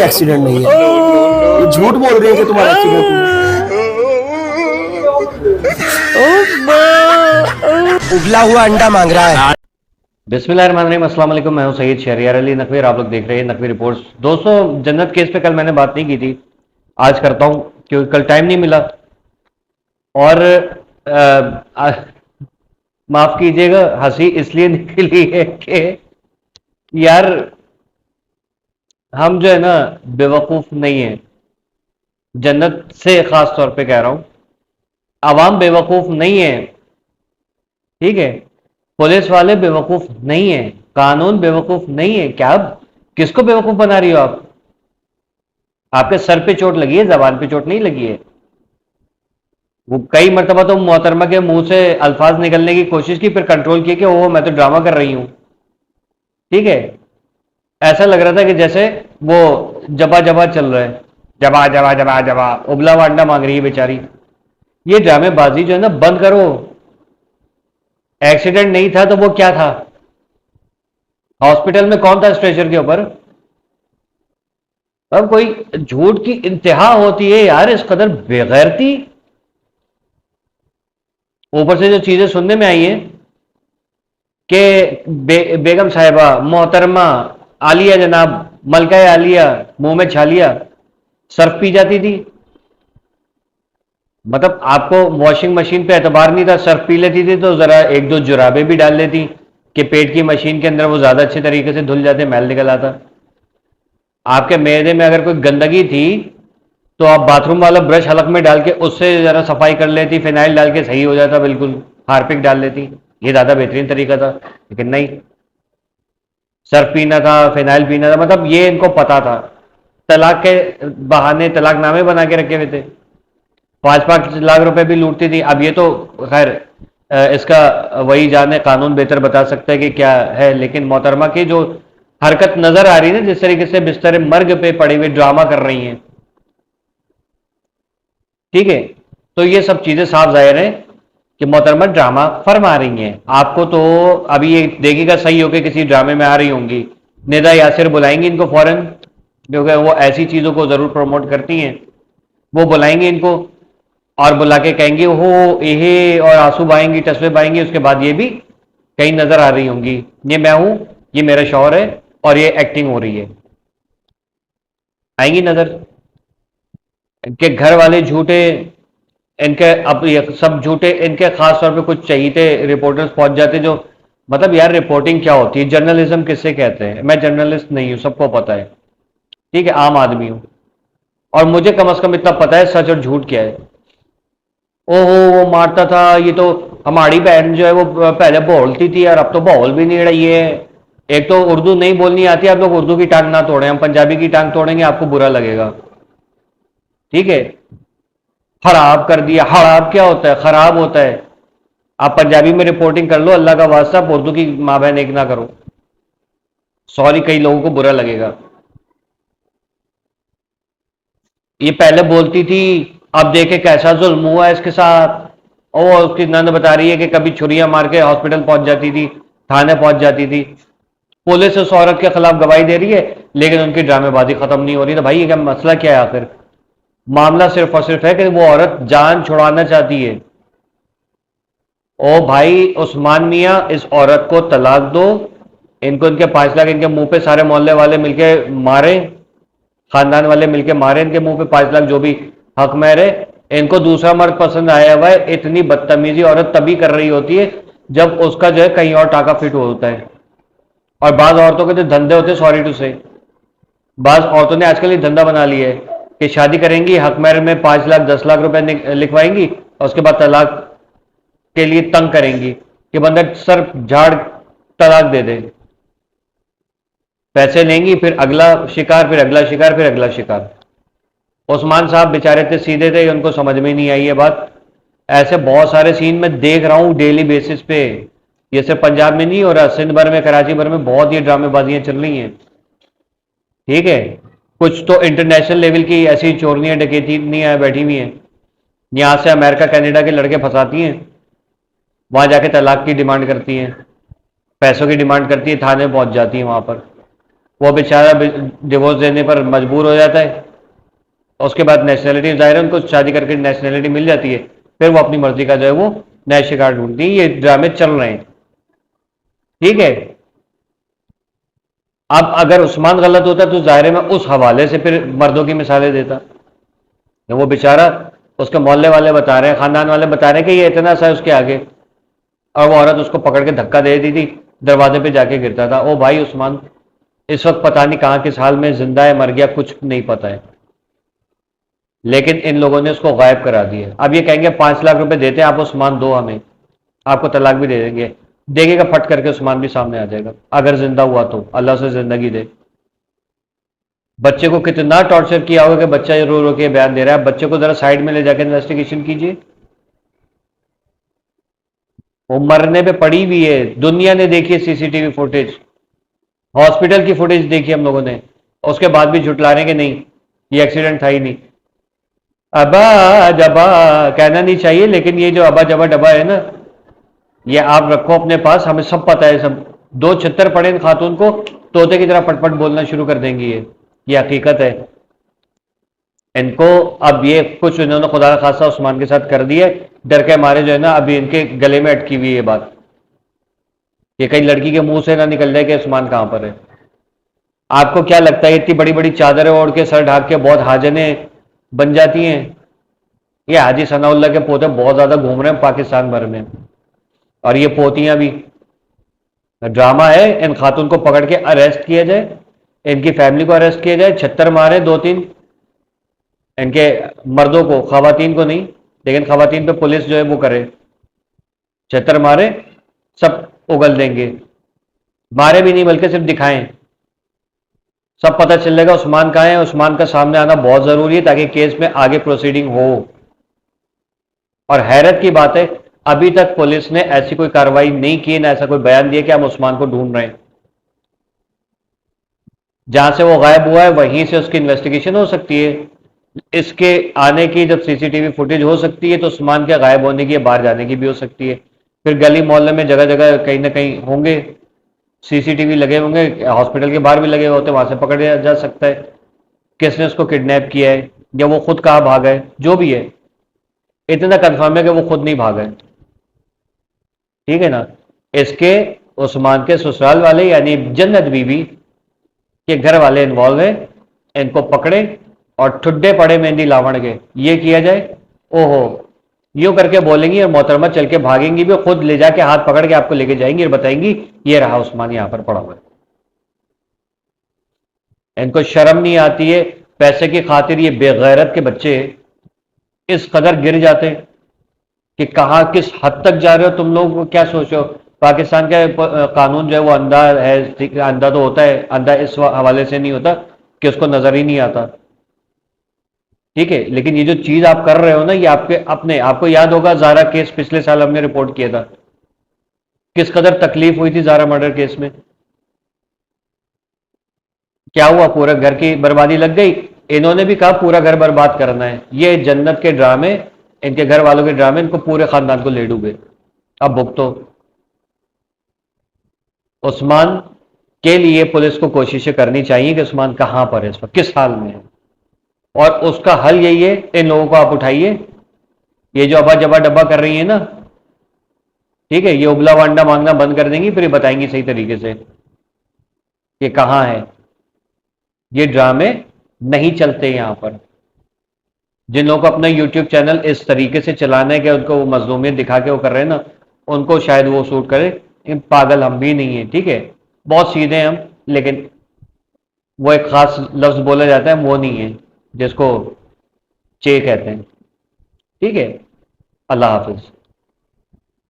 Accident नहीं है। ये झूठ बोल रही है कि तुम्हारा एक्सीडेंट हुआ। उबला हुआ अंडा मांग रहा है। बिस्मिल्लाहिर्रहमानिर्रहीम, अस्सलाम वालेकुम। मैं हूं सैयद शहरियार अली नकवीर। आप लोग देख रहे हैं नकवी रिपोर्ट्स। दोस्तों, जन्नत केस पे कल मैंने बात नहीं की थी, आज करता हूं क्योंकि कल टाइम नहीं मिला। और माफ कीजिएगा, हंसी इसलिए निकली है कि यार हम जो है ना बेवकूफ नहीं है। जन्नत से खास तौर पे कह रहा हूं, आवाम बेवकूफ नहीं है, ठीक है। पुलिस वाले बेवकूफ नहीं है, कानून बेवकूफ नहीं है। क्या अब किसको बेवकूफ बना रही हो आप? आपके सर पे चोट लगी है, जबान पे चोट नहीं लगी है। वो कई मरतबा तो मोहतरमा के मुंह से अल्फाज निकलने की कोशिश की, फिर कंट्रोल किया कि वो मैं तो ड्रामा कर रही हूं, ठीक है। ऐसा लग रहा था कि जैसे वो जबा जबा चल रहा है, जबा जबा जबा जबा, उबला हुआ अंडा मांग रही है बेचारी। ये ड्रामेबाजी जो है ना बंद करो। एक्सीडेंट नहीं था तो वो क्या था? हॉस्पिटल में कौन था स्ट्रेचर के ऊपर? अब कोई झूठ की इंतहा होती है यार, इस कदर बेगैरती। ऊपर से जो चीजें सुनने में आई हैं कि बेगम साहिबा मोहतरमा आलिया जनाब, मलका आलिया मुंह में छालिया सर्फ पी जाती थी। मतलब आपको वॉशिंग मशीन पे एतबार नहीं था, सर्फ पी लेती थी तो जरा एक दो जुराबे भी डाल लेती कि पेट की मशीन के अंदर वो ज्यादा अच्छे तरीके से धुल जाते, मैल निकल आता। आपके मैदे में अगर कोई गंदगी थी तो आप बाथरूम वाला ब्रश हलक में डाल के उससे जरा सफाई कर लेती, फिनाइल डाल के सही हो जाता, बिल्कुल हार्पिक डाल लेती। ये ज्यादा बेहतरीन तरीका था, लेकिन नहीं। सर्फ पीना था, फिनाइल पीना था, मतलब ये इनको पता था। तलाक के बहाने तलाकनामे बना के रखे हुए थे। 5-5 लाख रुपए भी लूटती थी। अब ये तो खैर इसका वही जाने, कानून बेहतर बता सकता है कि क्या है। लेकिन मोहतरमा की जो हरकत नजर आ रही है ना, जिस तरीके से बिस्तर मर्ग पे पड़ी हुई ड्रामा कर रही हैं, ठीक है, तो ये सब चीजें साफ जाहिर है कि मोहतरमा ड्रामा फरमा रही हैं। आपको तो अभी ये देखिएगा सही होकर किसी ड्रामे में आ रही होंगी, निदा यासिर बुलाएंगी इनको फौरन, क्योंकि वो ऐसी चीजों को जरूर प्रमोट करती हैं। वो बुलाएंगे इनको और बुला के कहेंगे हो एहे, और आंसू बहाएंगी, तस्वीर बहाएंगी। उसके बाद ये भी कहीं नजर आ रही होंगी, ये मैं हूं, ये मेरा शौहर है और ये एक्टिंग हो रही है। आएंगी नजर। इनके घर वाले झूठे, इनके अब ये सब झूठे, इनके खास तौर पे कुछ चहीते रिपोर्टर्स पहुंच जाते जो, मतलब यार रिपोर्टिंग क्या होती है, जर्नलिज्म किससे कहते हैं? मैं जर्नलिस्ट नहीं हूं, सबको पता है, ठीक है, आम आदमी हूं। और मुझे कम से कम इतना पता है सच और झूठ क्या है। ओहो वो मारता था, ये तो हमारी बहन जो है वो पहले बोलती थी यार, अब तो बोल भी नहीं रही है। एक तो उर्दू नहीं बोलनी आती, आप लोग उर्दू की टांग ना तोड़ें, हम पंजाबी की टांग तोड़ेंगे, आपको बुरा लगेगा, ठीक है। खराब कर दिया, खराब क्या होता है? खराब होता है। आप पंजाबी में रिपोर्टिंग कर लो, अल्लाह का वास्ता, आप उर्दू की माँ बहन एक ना करो। सॉरी, कई लोगों को बुरा लगेगा। ये पहले बोलती थी, अब देखे कैसा जुल्म हुआ है इसके साथ। और उसकी नंद बता रही है कि कभी छुरियां मार के हॉस्पिटल पहुंच जाती थी, थाने पहुंच जाती थी। पुलिस उस औरत के खिलाफ गवाही दे रही है, लेकिन उनकी ड्रामेबाजी खत्म नहीं हो रही। तो भाई ये क्या मसला क्या है आखिर? मामला सिर्फ और सिर्फ है कि वो औरत जान छुड़ाना चाहती है। ओ भाई उस्मान मियां, इस औरत को तलाक दो। इनको इनके 5 लाख इनके मुंह पे सारे मोहल्ले वाले मिलके मारे, खानदान वाले मिलके मारे इनके मुंह पे 5 लाख, जो भी हक में है। इनको दूसरा मर्द पसंद आया हुआ है। इतनी बदतमीजी औरत तभी कर रही होती है जब उसका जो है कहीं और टाका फिट होता है। और बाज औरतों के जो धंधे होते हैं, सॉरी टू से, बाज औरतों ने आजकल ये धंधा बना लिया है कि शादी करेंगी, हक महर में 5 लाख 10 लाख रुपए लिखवाएंगी और उसके बाद तलाक के लिए तंग करेंगी कि बंदा सर झाड़ तलाक दे दे। पैसे लेंगी, फिर अगला शिकार, फिर अगला शिकार, फिर अगला शिकार। उस्मान साहब बेचारे थे, सीधे थे, उनको समझ में नहीं आई ये बात। ऐसे बहुत सारे सीन में देख रहा हूं डेली बेसिस पे। ये सिर्फ पंजाब में नहीं हो रहा, सिंध भर में, कराची भर में बहुत ये ड्रामेबाजियां चल रही हैं, ठीक है। कुछ तो इंटरनेशनल लेवल की ऐसी चोरनियां डकैती नहीं आए बैठी हुई हैं, यहां से अमेरिका कनाडा के लड़के फंसाती हैं, वहां जाके तलाक की डिमांड करती हैं, पैसों की डिमांड करती है, थाने पहुंच जाती है वहां पर। वो बेचारा डिवोर्स देने पर मजबूर हो जाता है, उसके बाद नेशनलिटी, जाहिर है उनको शादी करके नेशनलिटी मिल जाती है, फिर वो अपनी मर्जी का जो है वो नया शिकार ढूंढती है। ये ड्रामे चल रहे हैं, ठीक है। अब अगर उस्मान गलत होता तो जाहिर है मैं उस हवाले से फिर मर्दों की मिसालें देता। वो बेचारा, उसके मोहल्ले वाले बता रहे हैं, खानदान वाले बता रहे हैं कि ये इतना सा है उसके आगे, और वो औरत उसको पकड़ के धक्का दे दी थी, दरवाजे पे जाके गिरता था। ओ भाई उस्मान इस वक्त पता नहीं कहाँ किस हाल में, जिंदा है मर गया कुछ नहीं पता है, लेकिन इन लोगों ने उसको गायब करा दिया। अब ये कहेंगे 5 लाख रुपए देते हैं आप उस्मान दो हमें, आपको तलाक भी दे देंगे। देखेगा फट करके उस्मान भी सामने आ जाएगा, अगर जिंदा हुआ तो अल्लाह से जिंदगी दे। बच्चे को कितना टॉर्चर किया होगा कि बच्चा रो रो के बयान दे रहा है। बच्चे को जरा साइड में ले जाकर इन्वेस्टिगेशन कीजिए, वो मरने पे पड़ी हुई है। दुनिया ने देखी है सीसीटीवी फुटेज, हॉस्पिटल की फुटेज देखी हम लोगों ने, उसके बाद भी झुटला रहे कि नहीं ये एक्सीडेंट था ही नहीं। अबा जबा कहना नहीं चाहिए, लेकिन ये जो अबा जबा डबा है ना, ये आप रखो अपने पास, हमें सब पता है। सब दो छितर पड़े इन खातून को, तोते की तरह पटपट बोलना शुरू कर देंगी। ये हकीकत है। इनको अब ये कुछ इन्होंने खुदा खासा उस्मान के साथ कर दिया, डर के मारे जो है ना अभी इनके गले में अटकी हुई ये बात, ये कहीं लड़की के मुंह से ना निकल जाए कि उस्मान कहां पर है। आपको क्या लगता है इतनी बड़ी बड़ी चादरें ओढ़ के सर ढाक के बहुत हाजने बन जाती हैं? ये हाजी सनाउल्लाह के पोते बहुत ज्यादा घूम रहे हैं पाकिस्तान भर में, और ये पोतियां भी। ड्रामा है, इन खातून को पकड़ के अरेस्ट किया जाए, इनकी फैमिली को अरेस्ट किया जाए, 76 मारे 2-3 इनके मर्दों को, खवातीन को नहीं, लेकिन खवातीन पे पुलिस जो है वो करे। 76 मारे, सब उगल देंगे। मारे भी नहीं बल्कि सिर्फ दिखाएं, सब पता चल जाएगा उस्मान कहाँ है। उस्मान का सामने आना बहुत जरूरी है ताकि केस में आगे प्रोसीडिंग हो। और हैरत की बात है अभी तक पुलिस ने ऐसी कोई कार्रवाई नहीं की, ना ऐसा कोई बयान दिया कि हम उस्मान को ढूंढ रहे हैं। जहां से वो गायब हुआ है वहीं से उसकी इन्वेस्टिगेशन हो सकती है। इसके आने की जब सीसीटीवी फुटेज हो सकती है तो उस्मान के गायब होने की, बाहर जाने की भी हो सकती है। फिर गली मोहल्ले में जगह जगह कहीं ना कहीं होंगे सीसीटीवी लगे होंगे, हॉस्पिटल के बाहर भी लगे होते, वहां से पकड़ा जा सकता है किसने उसको किडनैप किया है, या वो खुद कहाँ भागा है। जो भी है, इतना कंफर्म है कि वो खुद नहीं भागा है, ठीक है ना। इसके उस्मान के ससुराल वाले यानी जन्नत बीबी के घर वाले इन्वॉल्व है, इनको पकड़े और ठुड्डे पड़े मेहंदी लावण के, ये किया जाए। ओहो, यूं करके बोलेंगी और मोहतरमा चल के भागेंगी भी, खुद ले जाके हाथ पकड़ के आपको लेके जाएंगी और बताएंगी ये रहा उस्मान यहां पर पड़ा हुआ है। इनको शर्म नहीं आती है? पैसे की खातिर ये बेगैरत के बच्चे इस कदर गिर जाते हैं कि कहां किस हद तक जा रहे हो तुम लोग। क्या सोचो, पाकिस्तान का कानून जो है वो अंधा है, अंधा तो होता है, अंधा इस हवाले से नहीं होता कि उसको नजर ही नहीं आता, ठीक है। लेकिन ये जो चीज आप कर रहे हो ना, ये आपके अपने, आपको याद होगा जारा केस पिछले साल हमने रिपोर्ट किया था, किस कदर तकलीफ हुई थी जारा मर्डर केस में। क्या हुआ, पूरा घर की बर्बादी लग गई। इन्होंने भी कहा पूरा घर बर्बाद करना है। ये जन्नत के ड्रामे, इनके घर वालों के ड्रामे, इनको पूरे खानदान को ले डूबे। अब भुगतो। उस्मान के लिए पुलिस को कोशिशें करनी चाहिए कि उस्मान कहां पर है इस वक्त, किस हाल में है, और उसका हल यही है इन लोगों को आप उठाइए। ये जो अबा जबा डब्बा कर रही है ना, ठीक है, ये उबला वांडा मांगना बंद कर देंगी, फिर बताएंगी सही तरीके से कि कहां है। ये ड्रामे नहीं चलते यहां पर। जिन लोगों को अपना यूट्यूब चैनल इस तरीके से चलाना है कि उनको वो मजलूमियत दिखा के वो कर रहे हैं ना, उनको शायद वो सूट करे। इन पागल हम भी नहीं है, ठीक है, बहुत सीधे हैं हम, लेकिन वो एक खास लफ्ज बोला जाता है, वो नहीं है जिसको चे कहते हैं, ठीक है। अल्लाह हाफिज।